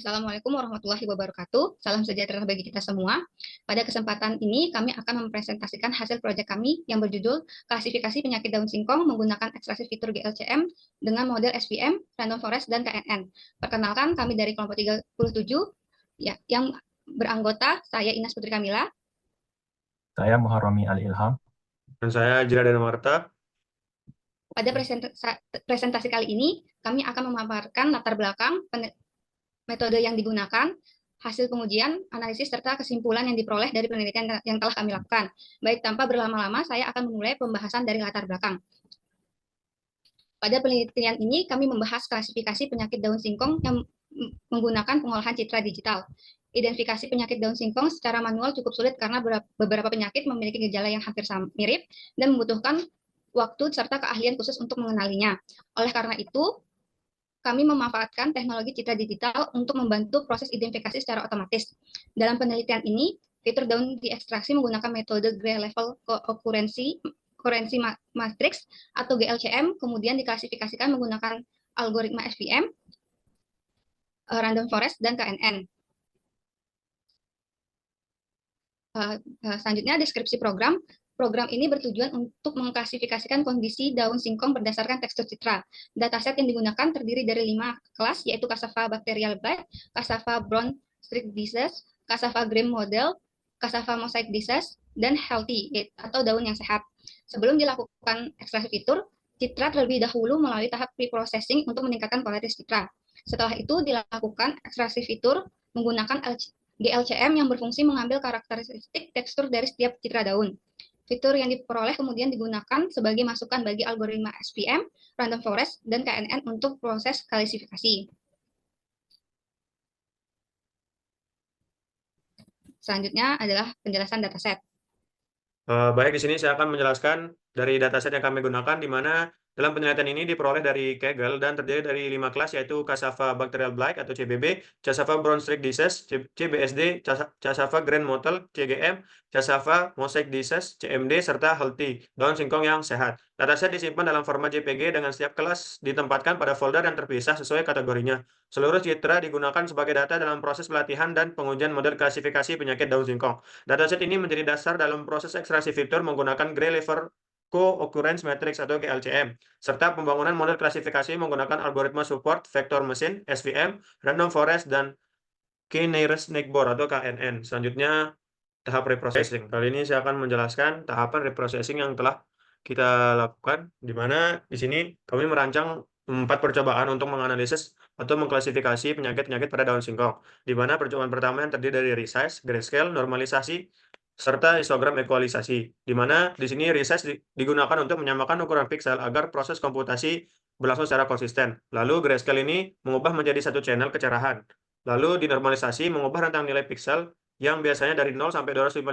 Assalamualaikum warahmatullahi wabarakatuh. Salam sejahtera bagi kita semua. Pada kesempatan ini, kami akan mempresentasikan hasil proyek kami yang berjudul Klasifikasi Penyakit Daun Singkong menggunakan ekstraksi fitur GLCM dengan model SVM, Random Forest, dan KNN. Perkenalkan, kami dari kelompok 37 ya, yang beranggota saya Inas Putri Kamila. Saya Muharrami Ali Ilham. Dan saya Jiradana Marta. Pada presentasi kali ini, kami akan memaparkan latar belakang metode yang digunakan, hasil pengujian, analisis, serta kesimpulan yang diperoleh dari penelitian yang telah kami lakukan. Baik tanpa berlama-lama, saya akan memulai pembahasan dari latar belakang. Pada penelitian ini, kami membahas klasifikasi penyakit daun singkong yang menggunakan pengolahan citra digital. Identifikasi penyakit daun singkong secara manual cukup sulit karena beberapa penyakit memiliki gejala yang hampir mirip dan membutuhkan waktu serta keahlian khusus untuk mengenalinya. Oleh karena itu, kami memanfaatkan teknologi citra digital untuk membantu proses identifikasi secara otomatis. Dalam penelitian ini, fitur daun diekstraksi menggunakan metode Gray Level Occurrence Matrix atau GLCM, kemudian diklasifikasikan menggunakan algoritma SVM, Random Forest, dan KNN. Selanjutnya, deskripsi program. Program ini bertujuan untuk mengklasifikasikan kondisi daun singkong berdasarkan tekstur citra. Dataset yang digunakan terdiri dari 5 kelas, yaitu Cassava Bacterial Blight, Cassava Brown Streak Disease, Cassava Gram Model, Cassava Mosaic Disease, dan Healthy, atau daun yang sehat. Sebelum dilakukan ekstraksi fitur, citra terlebih dahulu melalui tahap pre-processing untuk meningkatkan kualitas citra. Setelah itu dilakukan ekstraksi fitur menggunakan GLCM yang berfungsi mengambil karakteristik tekstur dari setiap citra daun. Fitur yang diperoleh kemudian digunakan sebagai masukan bagi algoritma SVM, Random Forest, dan KNN untuk proses klasifikasi. Selanjutnya adalah penjelasan dataset. Baik, di sini saya akan menjelaskan dari dataset yang kami gunakan, di mana dalam penelitian ini diperoleh dari Kaggle dan terdiri dari 5 kelas, yaitu Cassava Bacterial Blight atau CBB, Cassava Brown Streak Disease, CBSD, Cassava Grand Model, CGM, Cassava Mosaic Disease, CMD, serta Healthy, daun singkong yang sehat. Dataset disimpan dalam format JPG dengan setiap kelas ditempatkan pada folder yang terpisah sesuai kategorinya. Seluruh citra digunakan sebagai data dalam proses pelatihan dan pengujian model klasifikasi penyakit daun singkong. Dataset ini menjadi dasar dalam proses ekstraksi fitur menggunakan Gray Level Co-Occurrence Matrix atau GLCM, serta pembangunan model klasifikasi menggunakan algoritma support vector mesin, SVM, Random Forest, dan K-Nearest Neighbor atau KNN. Selanjutnya, tahap reprocessing. Kali ini saya akan menjelaskan tahapan reprocessing yang telah kita lakukan, di mana di sini kami merancang 4 percobaan untuk menganalisis atau mengklasifikasi penyakit-penyakit pada daun singkong, di mana percobaan pertama yang terdiri dari resize, grayscale, normalisasi, serta histogram ekualisasi, di mana di sini resize digunakan untuk menyamakan ukuran piksel agar proses komputasi berlangsung secara konsisten. Lalu grayscale ini mengubah menjadi satu channel kecerahan. Lalu dinormalisasi mengubah rentang nilai piksel yang biasanya dari 0 sampai 255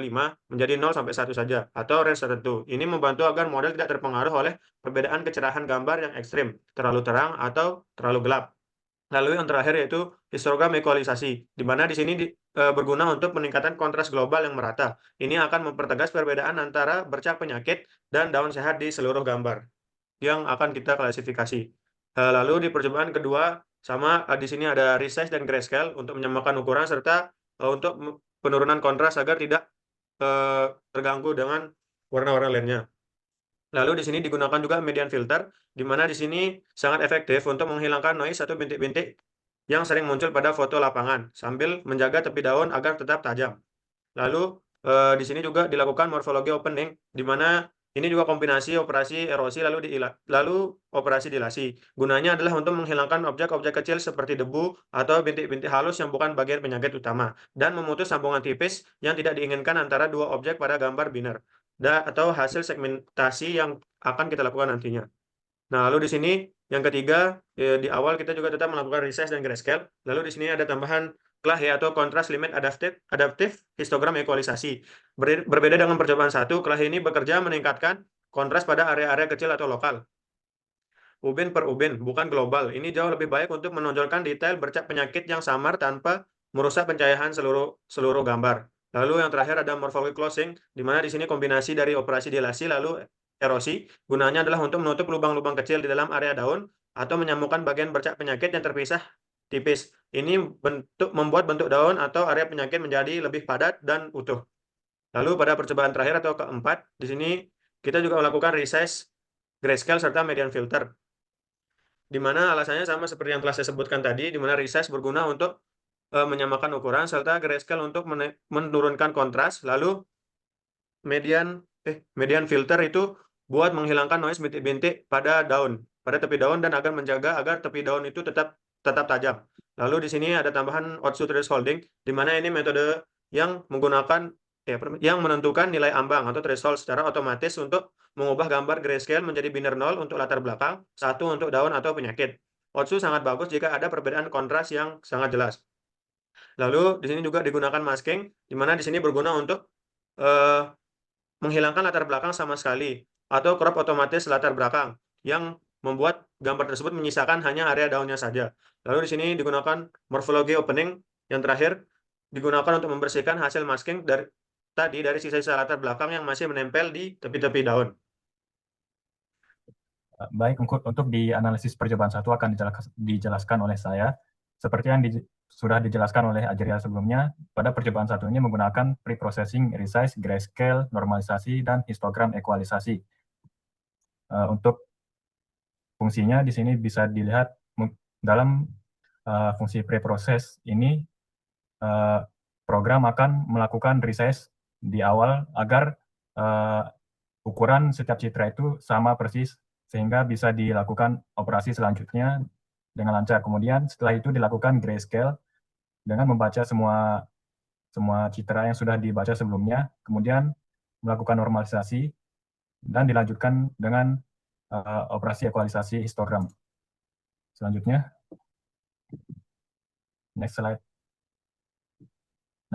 menjadi 0 sampai 1 saja, atau range tertentu. Ini membantu agar model tidak terpengaruh oleh perbedaan kecerahan gambar yang ekstrim, terlalu terang atau terlalu gelap. Lalu yang terakhir yaitu histogram ekualisasi, di mana di sini berguna untuk peningkatan kontras global yang merata. Ini akan mempertegas perbedaan antara bercak penyakit dan daun sehat di seluruh gambar yang akan kita klasifikasi. Lalu di percobaan kedua, sama di sini ada resize dan grayscale untuk menyamakan ukuran serta untuk penurunan kontras agar tidak terganggu dengan warna-warna lainnya. Lalu di sini digunakan juga median filter, di mana di sini sangat efektif untuk menghilangkan noise atau bintik-bintik yang sering muncul pada foto lapangan, sambil menjaga tepi daun agar tetap tajam. Lalu di sini juga dilakukan morfologi opening, di mana ini juga kombinasi operasi erosi lalu operasi dilasi. Gunanya adalah untuk menghilangkan objek-objek kecil seperti debu atau bintik-bintik halus yang bukan bagian penyakit utama, dan memutus sambungan tipis yang tidak diinginkan antara dua objek pada gambar biner, atau hasil segmentasi yang akan kita lakukan nantinya. Nah, lalu di sini yang ketiga, di awal kita juga tetap melakukan resize dan grayscale. Lalu di sini ada tambahan clahe atau contrast limit adaptive histogram ekualisasi. Berbeda dengan percobaan satu, clahe ini bekerja meningkatkan kontras pada area-area kecil atau lokal. Ubin per ubin, bukan global. Ini jauh lebih baik untuk menonjolkan detail bercak penyakit yang samar tanpa merusak pencahayaan seluruh gambar. Lalu yang terakhir ada morphology closing, di mana di sini kombinasi dari operasi dilasi lalu erosi. Gunanya adalah untuk menutup lubang-lubang kecil di dalam area daun atau menyambungkan bagian bercak penyakit yang terpisah tipis. ini membuat bentuk daun atau area penyakit menjadi lebih padat dan utuh. Lalu pada percobaan terakhir atau keempat, di sini kita juga melakukan resize, grayscale, serta median filter. Di mana alasannya sama seperti yang telah saya sebutkan tadi, di mana resize berguna untuk menyamakan ukuran, serta grayscale untuk menurunkan kontras, lalu median filter itu buat menghilangkan noise bintik-bintik pada tepi daun dan agar menjaga agar tepi daun itu tetap tajam. Lalu di sini ada tambahan Otsu thresholding, di mana ini metode yang menggunakan yang menentukan nilai ambang atau threshold secara otomatis untuk mengubah gambar grayscale menjadi biner 0 untuk latar belakang, 1 untuk daun atau penyakit. Otsu sangat bagus jika ada perbedaan kontras yang sangat jelas. Lalu di sini juga digunakan masking, di mana di sini berguna untuk menghilangkan latar belakang sama sekali, atau crop otomatis latar belakang yang membuat gambar tersebut menyisakan hanya area daunnya saja. Lalu di sini digunakan morphology opening yang terakhir digunakan untuk membersihkan hasil masking dari sisa-sisa latar belakang yang masih menempel di tepi-tepi daun. Baik, untuk di analisis percobaan 1 akan dijelaskan oleh saya. Seperti yang sudah dijelaskan oleh Ajria sebelumnya, pada percobaan 1 ini menggunakan pre-processing, resize, grayscale, normalisasi, dan histogram ekualisasi. Untuk fungsinya di sini bisa dilihat dalam fungsi pre-process ini, program akan melakukan resize di awal agar ukuran setiap citra itu sama persis, sehingga bisa dilakukan operasi selanjutnya dengan lancar. Kemudian setelah itu dilakukan grayscale dengan membaca semua citra yang sudah dibaca sebelumnya, kemudian melakukan normalisasi, dan dilanjutkan dengan operasi ekualisasi histogram. Selanjutnya, next slide.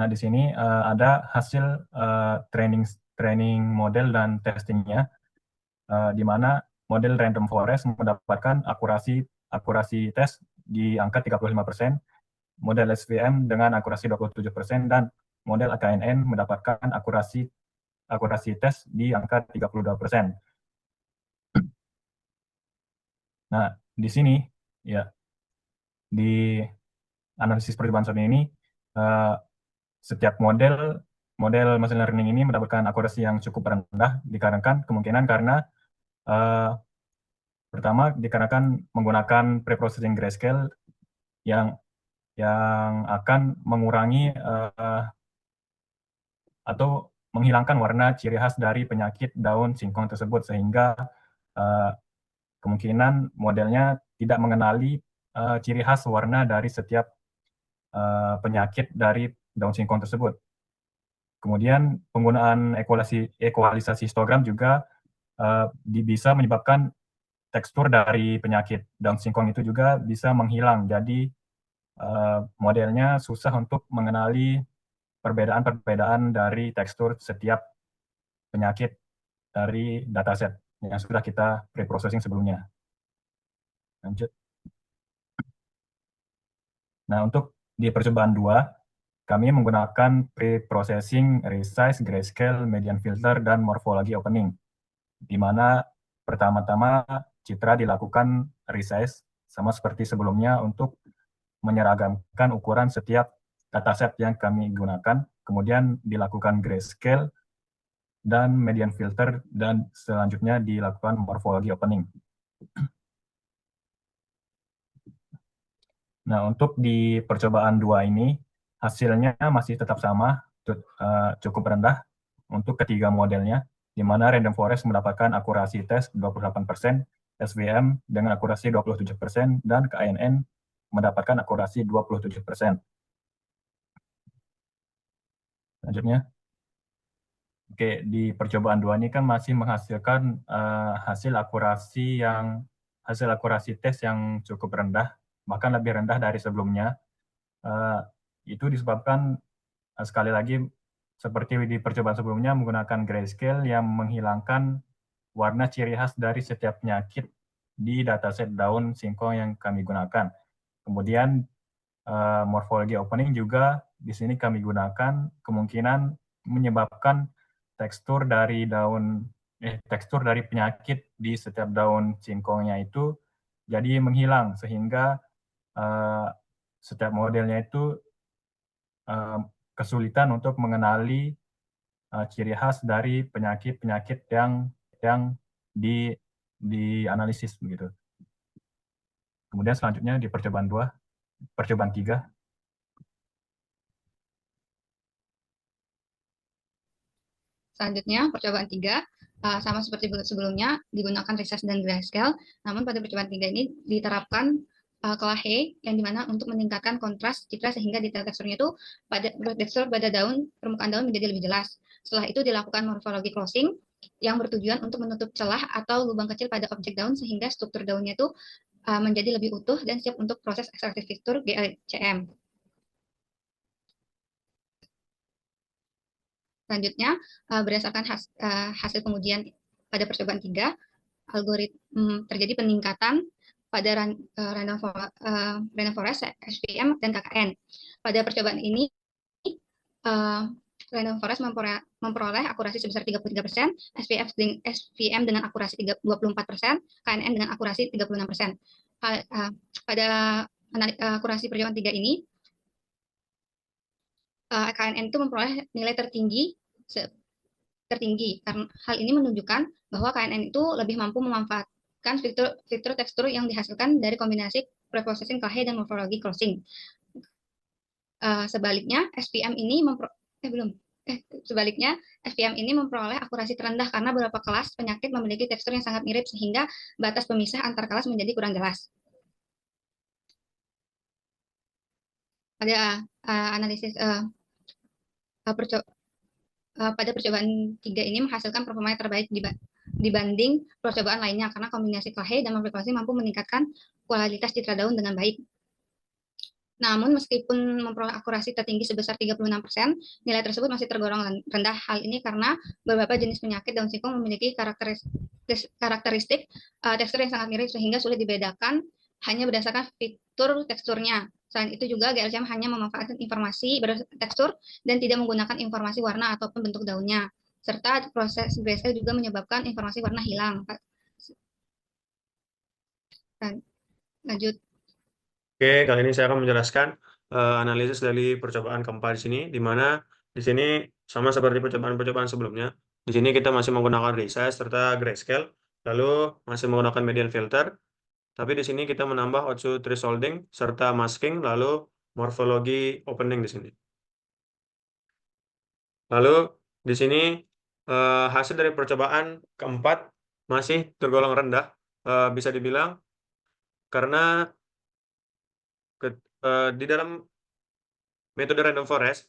Nah, di sini ada hasil training model dan testingnya, di mana model random forest mendapatkan akurasi tes di angka 35%, model SVM dengan akurasi 27%, dan model AKNN mendapatkan akurasi tes di angka 32%. Nah, di sini ya di analisis percobaan saat ini setiap model machine learning ini mendapatkan akurasi yang cukup rendah dikarenakan kemungkinan karena pertama dikarenakan menggunakan preprocessing grayscale yang akan mengurangi atau menghilangkan warna ciri khas dari penyakit daun singkong tersebut, sehingga kemungkinan modelnya tidak mengenali ciri khas warna dari setiap penyakit dari daun singkong tersebut. Kemudian penggunaan ekualisasi histogram juga bisa menyebabkan tekstur dari penyakit daun singkong itu juga bisa menghilang. Jadi modelnya susah untuk mengenali perbedaan dari tekstur setiap penyakit dari dataset yang sudah kita pre-processing sebelumnya. Lanjut. Nah, untuk di percobaan 2, kami menggunakan pre-processing, resize, grayscale, median filter, dan morphology opening, di mana pertama-tama citra dilakukan resize sama seperti sebelumnya untuk menyeragamkan ukuran setiap dataset yang kami gunakan, kemudian dilakukan grayscale dan median filter, dan selanjutnya dilakukan morphology opening. Nah, untuk di percobaan 2 ini, hasilnya masih tetap sama, cukup rendah untuk ketiga modelnya, di mana Random Forest mendapatkan akurasi tes 28%, SVM dengan akurasi 27%, dan KNN mendapatkan akurasi 27%. Selanjutnya. Oke, di percobaan 2 ini kan masih menghasilkan hasil akurasi tes yang cukup rendah, bahkan lebih rendah dari sebelumnya. Itu disebabkan sekali lagi seperti di percobaan sebelumnya menggunakan grayscale yang menghilangkan warna ciri khas dari setiap penyakit di dataset daun singkong yang kami gunakan. Kemudian morphology opening juga di sini kami gunakan kemungkinan menyebabkan tekstur dari penyakit di setiap daun singkongnya itu jadi menghilang, sehingga setiap modelnya itu kesulitan untuk mengenali ciri khas dari penyakit-penyakit yang dianalisis begitu. Kemudian selanjutnya di percobaan 3. Selanjutnya, percobaan 3, sama seperti sebelumnya, digunakan resize dan grayscale, namun pada percobaan 3 ini diterapkan Clahe, yang dimana untuk meningkatkan kontras citra sehingga detail teksturnya itu tekstur pada daun, permukaan daun menjadi lebih jelas. Setelah itu dilakukan morfologi closing, yang bertujuan untuk menutup celah atau lubang kecil pada objek daun sehingga struktur daunnya itu menjadi lebih utuh dan siap untuk proses ekstraktif fitur GLCM. Selanjutnya, berdasarkan hasil pengujian pada percobaan 3, terjadi peningkatan pada random forest, SVM, dan KKN. Pada percobaan ini, random forest memperoleh akurasi sebesar 33%, SVM dengan akurasi 24%, KNN dengan akurasi 36%. Pada akurasi percobaan 3 ini, KNN itu memperoleh nilai tertinggi. Karena hal ini menunjukkan bahwa KNN itu lebih mampu memanfaatkan fitur tekstur yang dihasilkan dari kombinasi preprocessing Clahe dan morfologi closing. Sebaliknya, SVM ini memperoleh akurasi terendah karena beberapa kelas penyakit memiliki tekstur yang sangat mirip sehingga batas pemisah antar kelas menjadi kurang jelas. Pada analisis pada percobaan 3 ini menghasilkan performa terbaik dibanding percobaan lainnya karena kombinasi Clahe dan morfologi mampu meningkatkan kualitas citra daun dengan baik. Namun meskipun memperoleh akurasi tertinggi sebesar 36%, nilai tersebut masih tergolong rendah. Hal ini karena beberapa jenis penyakit daun singkong memiliki karakteristik tekstur yang sangat mirip sehingga sulit dibedakan hanya berdasarkan fitur teksturnya. Selain itu juga GLCM hanya memanfaatkan informasi tekstur dan tidak menggunakan informasi warna ataupun bentuk daunnya. Serta proses grayscale juga menyebabkan informasi warna hilang. Lanjut. Oke, kali ini saya akan menjelaskan analisis dari percobaan keempat di sini, di mana di sini sama seperti percobaan-percobaan sebelumnya. Di sini kita masih menggunakan resize serta grayscale, lalu masih menggunakan median filter. Tapi di sini kita menambah output thresholding serta masking, lalu morfologi opening di sini. Lalu di sini hasil dari percobaan keempat masih tergolong rendah, bisa dibilang karena di dalam metode random forest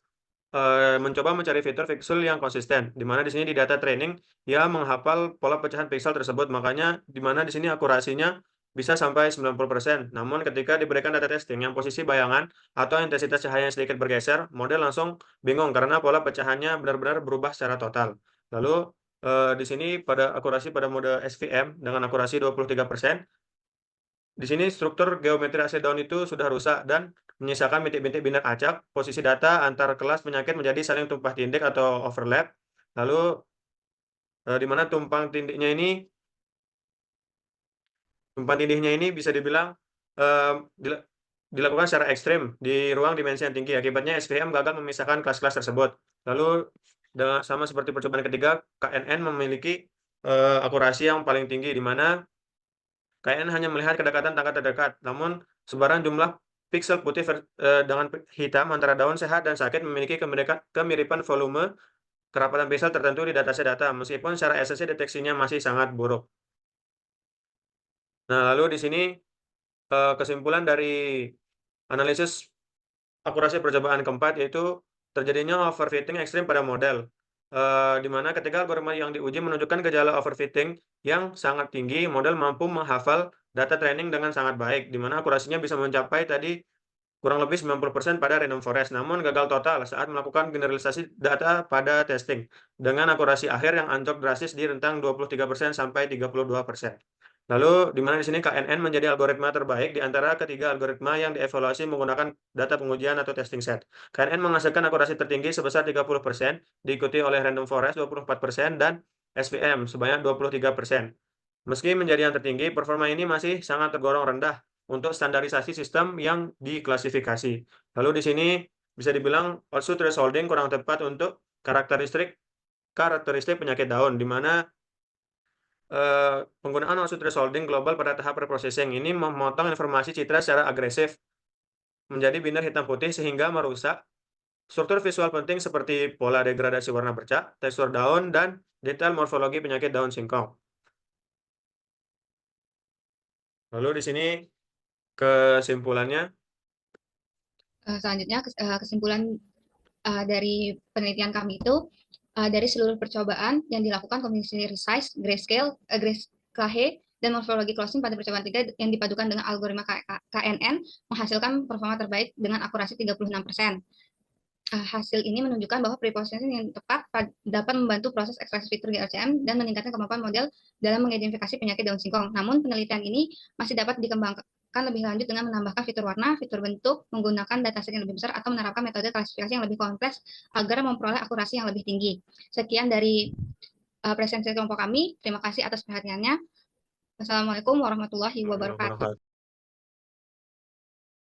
mencoba mencari fitur pixel yang konsisten, di mana di sini di data training ya menghafal pola pecahan pixel tersebut, makanya di mana di sini akurasinya bisa sampai 90%. Namun ketika diberikan data testing yang posisi bayangan atau intensitas cahaya yang sedikit bergeser, model langsung bingung karena pola pecahannya benar-benar berubah secara total. Lalu di sini pada akurasi pada mode SVM dengan akurasi 23%, di sini struktur geometri asli daun itu sudah rusak dan menyisakan bintik-bintik binar acak. Posisi data antar kelas penyakit menjadi saling tumpang tindih atau overlap. Lalu di mana tumpang tindihnya ini bisa dibilang dilakukan secara ekstrim di ruang dimensi yang tinggi. Akibatnya SVM gagal memisahkan kelas-kelas tersebut. Lalu sama seperti percobaan ketiga, KNN memiliki akurasi yang paling tinggi, di mana KNN hanya melihat kedekatan tangga terdekat, namun sebaran jumlah piksel putih dengan hitam antara daun sehat dan sakit memiliki kemiripan volume kerapatan piksel tertentu di dataset data, meskipun secara esensi deteksinya masih sangat buruk. Nah, lalu di sini kesimpulan dari analisis akurasi percobaan keempat yaitu terjadinya overfitting ekstrim pada model. Di mana ketika algoritma yang diuji menunjukkan gejala overfitting yang sangat tinggi, model mampu menghafal data training dengan sangat baik, di mana akurasinya bisa mencapai tadi kurang lebih 90% pada random forest, namun gagal total saat melakukan generalisasi data pada testing, dengan akurasi akhir yang anjlok drastis di rentang 23% sampai 32%. Lalu, di mana di sini KNN menjadi algoritma terbaik di antara ketiga algoritma yang dievaluasi menggunakan data pengujian atau testing set. KNN menghasilkan akurasi tertinggi sebesar 30%, diikuti oleh random forest 24%, dan SVM sebanyak 23%. Meski menjadi yang tertinggi, performa ini masih sangat tergolong rendah untuk standarisasi sistem yang diklasifikasi. Lalu di sini bisa dibilang also thresholding kurang tepat untuk karakteristik penyakit daun, di mana penggunaan also thresholding global pada tahap preprocessing ini memotong informasi citra secara agresif menjadi binar hitam putih sehingga merusak struktur visual penting seperti pola degradasi warna bercak, tekstur daun, dan detail morfologi penyakit daun singkong. Lalu di sini kesimpulannya, Selanjutnya kesimpulan dari penelitian kami itu dari seluruh percobaan yang dilakukan kombinasi resize, grayscale, Clahe, dan morfologi closing pada percobaan 3 yang dipadukan dengan algoritma KNN menghasilkan performa terbaik dengan akurasi 36%. Hasil ini menunjukkan bahwa preprocessing yang tepat dapat membantu proses ekstraksi fitur GLCM dan meningkatkan kemampuan model dalam mengidentifikasi penyakit daun singkong. Namun penelitian ini masih dapat dikembangkan lebih lanjut dengan menambahkan fitur warna, fitur bentuk, menggunakan dataset yang lebih besar, atau menerapkan metode klasifikasi yang lebih kompleks agar memperoleh akurasi yang lebih tinggi. Sekian dari presentasi kelompok kami. Terima kasih atas perhatiannya. Wassalamualaikum warahmatullahi wabarakatuh.